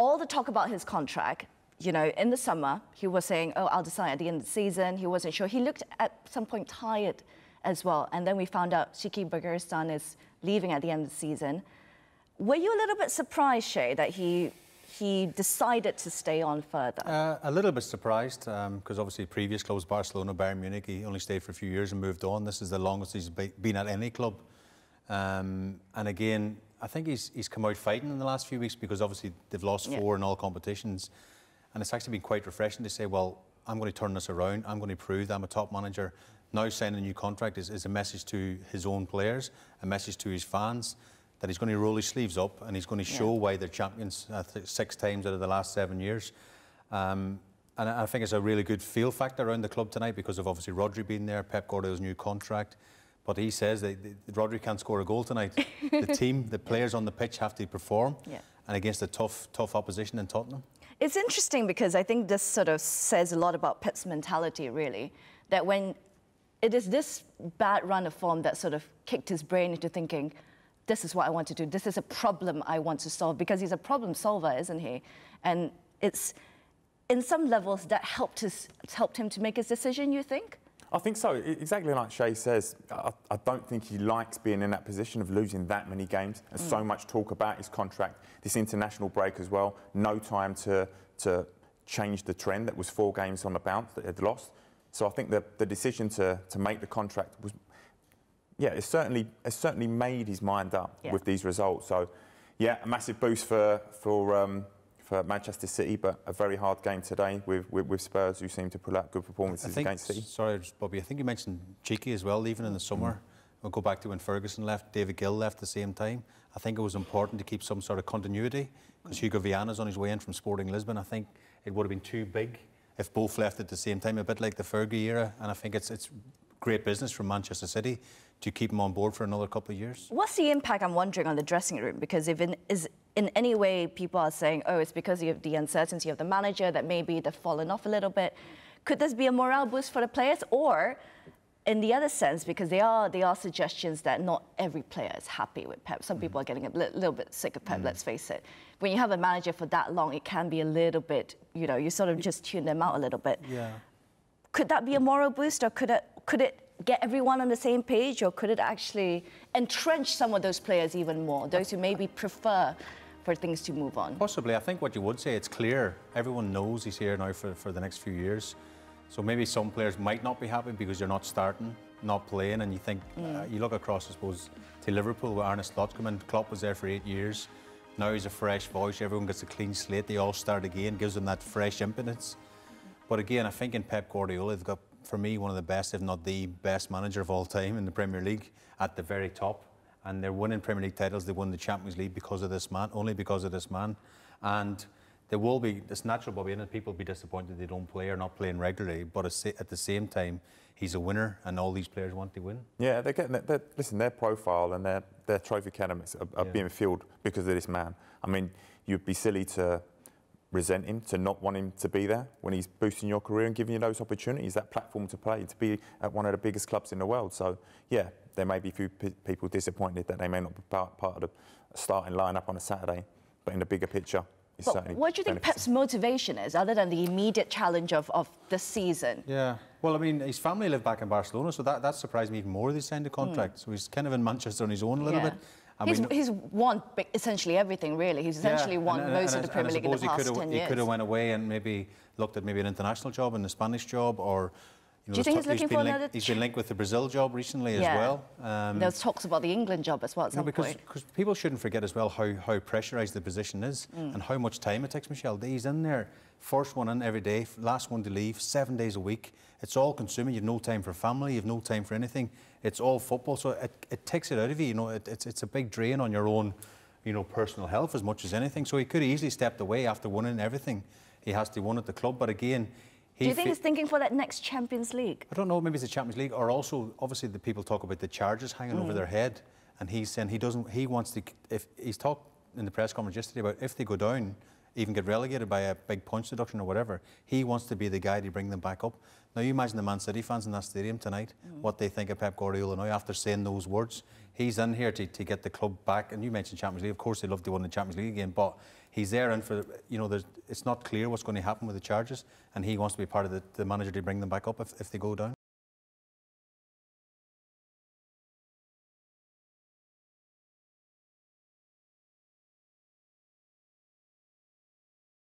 all the talk about his contract, you know, in the summer, he was saying, oh, I'll decide at the end of the season. He wasn't sure. He looked at some point tired as well. And then we found out Shiki Bergerstan is leaving at the end of the season. Were you a little bit surprised, Shay, that he decided to stay on further? A little bit surprised, because obviously previous clubs, Barcelona, Bayern Munich, he only stayed for a few years and moved on. This is the longest he's been at any club. And again, I think he's come out fighting in the last few weeks, because obviously they've lost 4 in all competitions. And it's actually been quite refreshing to say, well, I'm going to turn this around. I'm going to prove that I'm a top manager. Now signing a new contract is a message to his own players, a message to his fans, that he's going to roll his sleeves up and he's going to show why they're champions 6 times out of the last 7 years. And I think it's a really good feel factor around the club tonight, because of obviously Rodri being there, Pep Guardiola's new contract. But he says that Rodri can't score a goal tonight. The team, the players on the pitch have to perform, and against a tough opposition in Tottenham. It's interesting, because I think this sort of says a lot about Pep's mentality, really, that when it is this bad run of form that sort of kicked his brain into thinking, this is what I want to do, this is a problem I want to solve, because he's a problem solver, isn't he? And it's, in some levels, that helped him to make his decision, you think? I think so. Exactly like Shay says, I don't think he likes being in that position of losing that many games, and so much talk about his contract, this international break as well, no time to change the trend. That was 4 games on the bounce that had lost. So I think the decision to make the contract was, it certainly made his mind up with these results. So, yeah, a massive boost for Manchester City, but a very hard game today with Spurs, who seem to pull out good performances against City. Sorry, Bobby, I think you mentioned Cheeky as well, leaving in the summer. We'll go back to when Ferguson left, David Gill left at the same time. I think it was important to keep some sort of continuity, because Hugo Viana's on his way in from Sporting Lisbon. I think it would have been too big if both left at the same time, a bit like the Fergie era. And I think it's great business from Manchester City to keep him on board for another couple of years. What's the impact, I'm wondering, on the dressing room? Because if in any way people are saying, oh, it's because of the uncertainty of the manager that maybe they've fallen off a little bit, could this be a morale boost for the players? Or, in the other sense, because there are suggestions that not every player is happy with Pep. Some people are getting a little bit sick of Pep, let's face it. When you have a manager for that long, it can be a little bit, you know, you sort of just tune them out a little bit. Yeah. Could that be a moral boost, or could it get everyone on the same page, or could it actually entrench some of those players even more, those who maybe prefer for things to move on? Possibly. I think what you would say, it's clear. Everyone knows he's here now for the next few years. So maybe some players might not be happy because you're not starting, not playing, and you think, you look across, I suppose, to Liverpool, where Arne Slot came in. Klopp was there for 8 years. Now he's a fresh voice. Everyone gets a clean slate. They all start again, gives them that fresh impetus. But again, I think in Pep Guardiola, they've got, for me, one of the best, if not the best manager of all time in the Premier League, at the very top. And they're winning Premier League titles. They won the Champions League because of this man, only because of this man. And there will be, it's natural, Bobby, and people will be disappointed they don't play or not playing regularly. But at the same time, he's a winner, and all these players want to win. Yeah, they're getting listen, their profile and their trophy academies are being filled because of this man. I mean, you'd be silly to resent him, to not want him to be there when he's boosting your career and giving you those opportunities, that platform to play, to be at one of the biggest clubs in the world. So, yeah, there may be a few people disappointed that they may not be part of the starting lineup on a Saturday, but in the bigger picture, it's certainly what do you think Pep's motivation is, other than the immediate challenge of the season? Yeah, well, I mean, his family live back in Barcelona, so that surprised me even more. They signed a contract, so he's kind of in Manchester on his own a little bit. He's won essentially everything, really. He's essentially won most of the Premier League in the past 10 years. He could have went away and maybe looked at maybe an international job and a Spanish job, or... Do you think he's looking for another... He's been linked with the Brazil job recently as well. There's talks about the England job as well at some point. Because people shouldn't forget as well how pressurised the position is and how much time it takes, Michelle. He's in there, first one in every day, last one to leave, 7 days a week. It's all consuming. You have no time for family. You have no time for anything. It's all football, so it takes it out of you. You know, it's a big drain on your own, you know, personal health as much as anything. So he could have easily stepped away after winning everything he has to win at the club. But again... Do you think he's thinking for that next Champions League? I don't know, maybe it's the Champions League, or also, obviously, the people talk about the charges hanging over their head, and he's saying he wants to, if he's talked in the press conference yesterday about if they go down, even get relegated by a big punch deduction or whatever, he wants to be the guy to bring them back up. Now, you imagine the Man City fans in that stadium tonight, what they think of Pep Guardiola now after saying those words. He's in here to get the club back, and you mentioned Champions League. Of course, they'd love to win the Champions League again, but he's there, and for it's not clear what's going to happen with the charges, and he wants to be part of the manager to bring them back up if they go down.